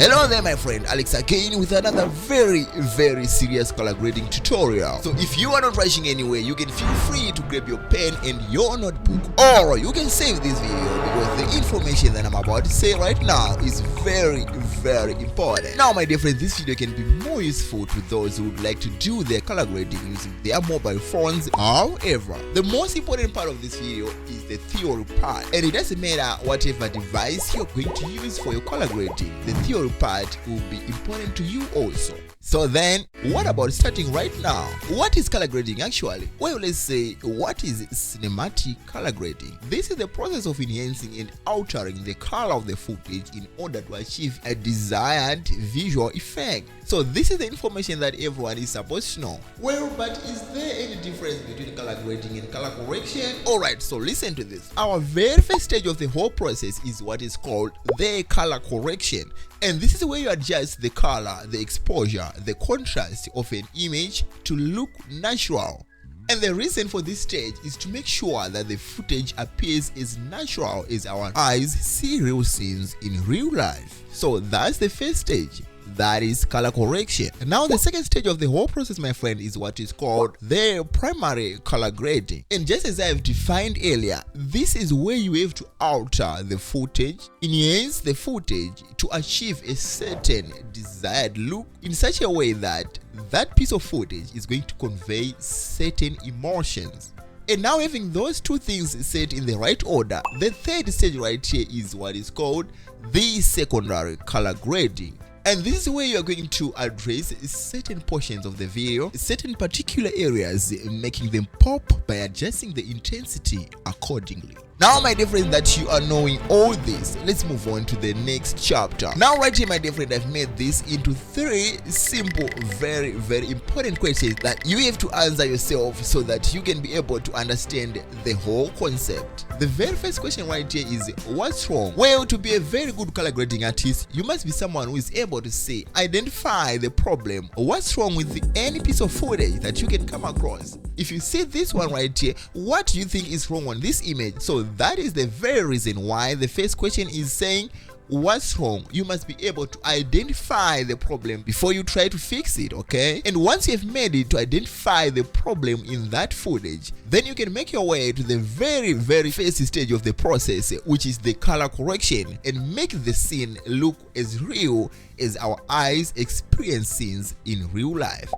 Hello there my friend, Alex again with another very serious color grading tutorial. So if you are not rushing anywhere, you can feel free to grab your pen and your notebook, or you can save this video because the information that I'm about to say right now is very important. Now my dear friends, this video can be more useful to those who would like to do their color grading using their mobile phones. However, the most important part of this video is the theory part, and it doesn't matter whatever device you're going to use for your color grading, the theory part will be important to you also. So then, what about starting right now? What is color grading actually? Well, let's say, what is cinematic color grading? This is the process of enhancing and altering the color of the footage in order to achieve a desired visual effect. So this is the information that everyone is supposed to know. Well, but is there any difference between color grading and color correction? Alright, so listen to this. Our very first stage of the whole process is what is called the color correction. And this is where you adjust the color, the exposure, the contrast of an image to look natural. And the reason for this stage is to make sure that the footage appears as natural as our eyes see real scenes in real life. So that's the first stage. That is color correction. Now the second stage of the whole process, my friend, is what is called the primary color grading. And just as I have defined earlier, this is where you have to alter the footage, enhance the footage to achieve a certain desired look in such a way that that piece of footage is going to convey certain emotions. And now, having those two things set in the right order, the third stage right here is what is called the secondary color grading. And this is where you are going to address certain portions of the video, certain particular areas, making them pop by adjusting the intensity accordingly. Now my dear friend, that you are knowing all this, let's move on to the next chapter. Now right here my dear friend, I've made this into three simple, very important questions that you have to answer yourself so that you can be able to understand the whole concept. The very first question right here is, what's wrong? Well, to be a very good color grading artist, you must be someone who is able to say, identify the problem, what's wrong with any piece of footage that you can come across. If you see this one right here, what do you think is wrong on this image? So that is the very reason why the first question is saying, what's wrong? You must be able to identify the problem before you try to fix it, okay? And once you have made it to identify the problem in that footage, then you can make your way to the very first stage of the process, which is the color correction, and make the scene look as real as our eyes experience scenes in real life.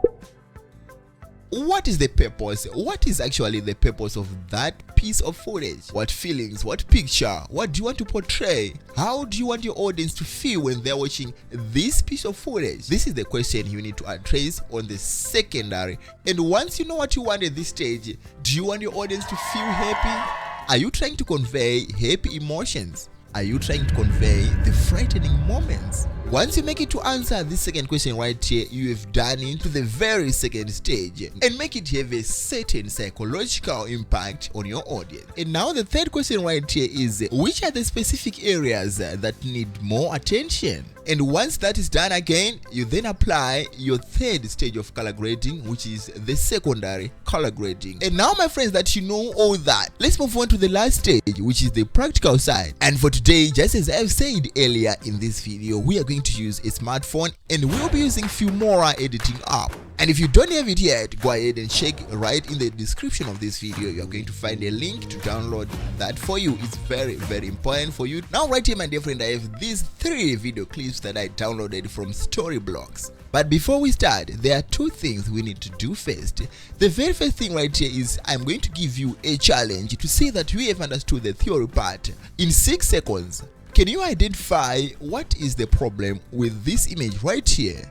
What is the purpose? What is actually the purpose of that piece of footage? What feelings, what picture, what do you want to portray? How do you want your audience to feel when they're watching this piece of footage? This is the question you need to address on the secondary. And once you know what you want at this stage, do you want your audience to feel happy? Are you trying to convey happy emotions? Are you trying to convey the frightening moments? Once you make it to answer this second question right here, you have done into the very second stage and make it have a certain psychological impact on your audience. And now the third question right here is, which are the specific areas that need more attention? And once that is done again, you then apply your third stage of color grading, which is the secondary color grading. And now my friends, that you know all that, let's move on to the last stage, which is the practical side. And for today, just as I've said earlier in this video, we are going to use a smartphone and we'll be using Filmora editing app. And if you don't have it yet, go ahead and check right in the description of this video. You're going to find a link to download that for you. It's very important for you. Now right here my dear friend, I have these 3 video clips that I downloaded from Storyblocks. But before we start, there are 2 things we need to do first. The very first thing right here is I'm going to give you a challenge to say that we have understood the theory part. In 6 seconds, can you identify what is the problem with this image right here?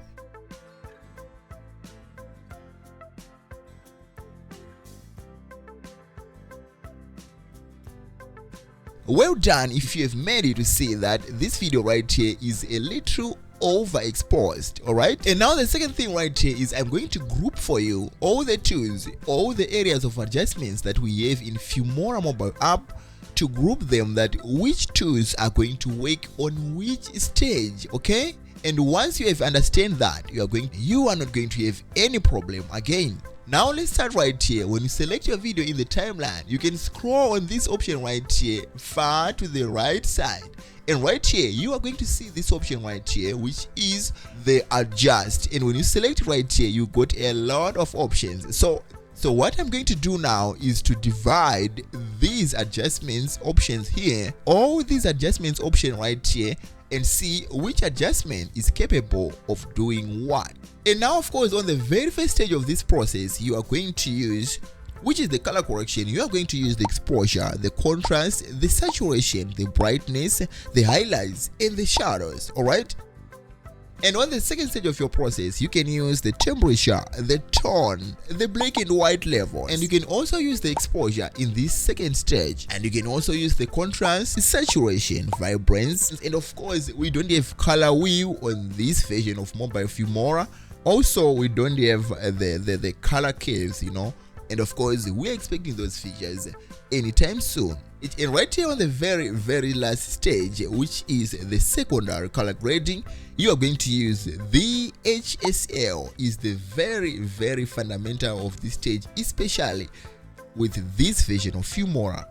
Well done if you have made it to see that this video right here is a little overexposed. Alright, and now the second thing right here is I'm going to group for you all the tools, all the areas of adjustments that we have in Filmora mobile app, to group them, that which tools are going to work on which stage, okay? And once you have understand that, you are not going to have any problem again. Now let's start right here. When you select your video in the timeline, you can scroll on this option right here far to the right side. And right here, you are going to see this option right here, which is the adjust. And when you select right here, you got a lot of options. So what I'm going to do now is to divide these adjustments options here, all these adjustments option right here, and see which adjustment is capable of doing what. And now, of course, on the very first stage of this process, you are going to use, which is the color correction, you are going to use the exposure, the contrast, the saturation, the brightness, the highlights, and the shadows, alright? And on the second stage of your process, you can use the temperature, the tone, the black and white level, and you can also use the exposure in this second stage. And you can also use the contrast, saturation, vibrance, and of course, we don't have color wheel on this version of mobile Filmora. Also, we don't have the color curves, you know. And of course, we're expecting those features anytime soon. And right here on the very last stage, which is the secondary color grading, you are going to use the HSL. Is the very fundamental of this stage, especially with this version of Filmora.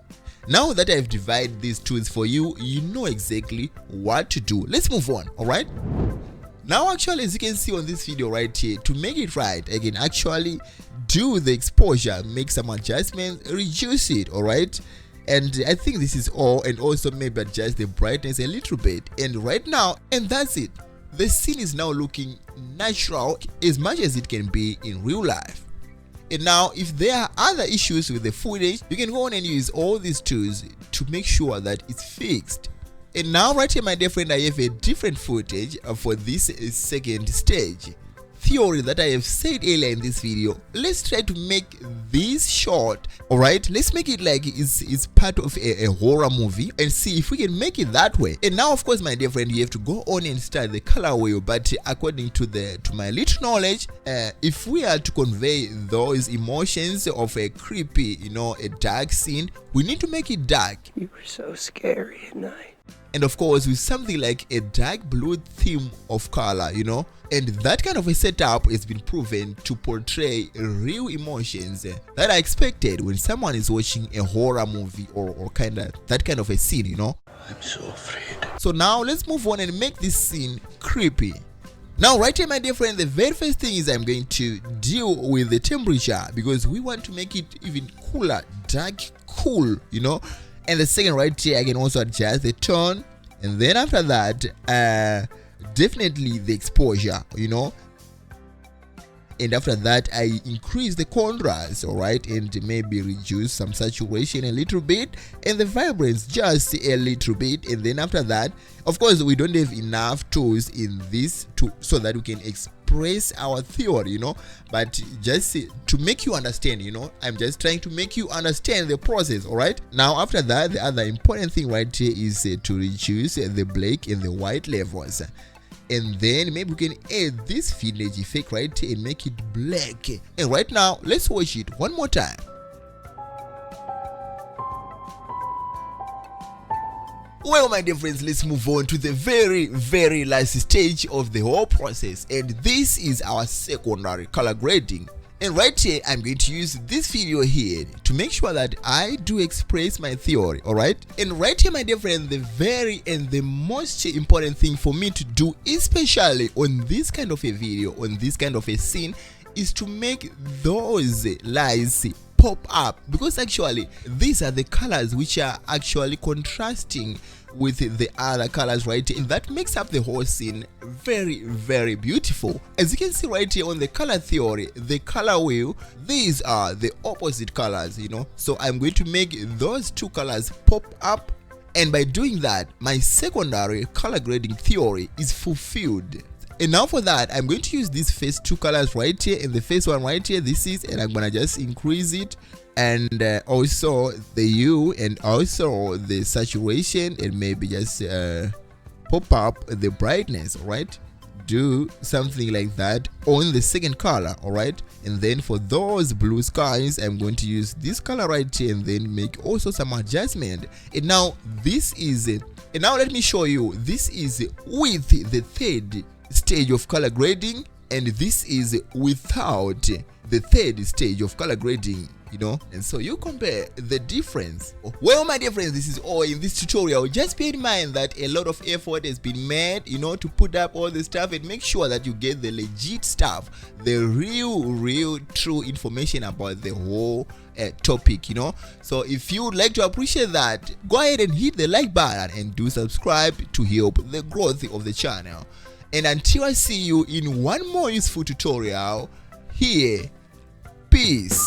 Now that I've divided these tools for you, you know exactly what to do. Let's move on, alright? Now actually, as you can see on this video right here, to make it right, I can actually do the exposure, make some adjustments, reduce it, alright? And I think this is all, and also maybe adjust the brightness a little bit. And right now, and that's it. The scene is now looking natural as much as it can be in real life. And now, if there are other issues with the footage, you can go on and use all these tools to make sure that it's fixed. And now right here, my dear friend, I have a different footage for this second stage. Theory that I have said earlier in this video. Let's try to make this short, alright? Let's make it like it's part of a horror movie and see if we can make it that way. And now, of course, my dear friend, you have to go on and start the color wheel. But according to my little knowledge, if we are to convey those emotions of a creepy, you know, a dark scene, we need to make it dark. You were so scary at night. And of course, with something like a dark blue theme of color, you know, and that kind of a setup has been proven to portray real emotions that are expected when someone is watching a horror movie or kind of that kind of a scene, you know. I'm so afraid. So now let's move on and make this scene creepy. Now right here, my dear friend, the very first thing is I'm going to deal with the temperature because we want to make it even cooler, dark, cool, you know. And the second right here, I can also adjust the tone, and then after that, definitely the exposure, you know. And after that, I increase the contrast, alright, and maybe reduce some saturation a little bit, and the vibrance just a little bit. And then after that, of course, we don't have enough tools in this so that we can express our theory, you know, but just to make you understand, you know, I'm just trying to make you understand the process, alright? Now after that, the other important thing right here is to reduce the black and the white levels. And then maybe we can add this village effect right here and make it black. And right now, let's watch it one more time. Well, my dear friends, let's move on to the very last stage of the whole process, and this is our secondary color grading. And right here, I'm going to use this video here to make sure that I do express my theory, alright? And right here, my dear friend, the most important thing for me to do, especially on this kind of a video, on this kind of a scene, is to make those lights pop up, because actually these are the colors which are actually contrasting with the other colors right here, and that makes up the whole scene very beautiful. As you can see right here on the color theory, the color wheel, these are the opposite colors, you know. So I'm going to make those two colors pop up, and by doing that, my secondary color grading theory is fulfilled. And now for that, I'm going to use these first two colors right here, and the first one right here, this is, and I'm gonna just increase it, and also the hue, and also the saturation, and maybe just pop up the brightness, right? Do something like that on the second color, alright? And then for those blue skies, I'm going to use this color right here, and then make also some adjustment. And now this is it. And now let me show you, this is with the third stage of color grading, and this is without the third stage of color grading, you know. And so you compare the difference. Well, my dear friends, this is all in this tutorial. Just bear in mind that a lot of effort has been made, you know, to put up all the stuff, and make sure that you get the legit stuff, the real true information about the whole topic, you know. So if you would like to appreciate that, go ahead and hit the like button and do subscribe to help the growth of the channel. And until I see you in one more useful tutorial, here, peace.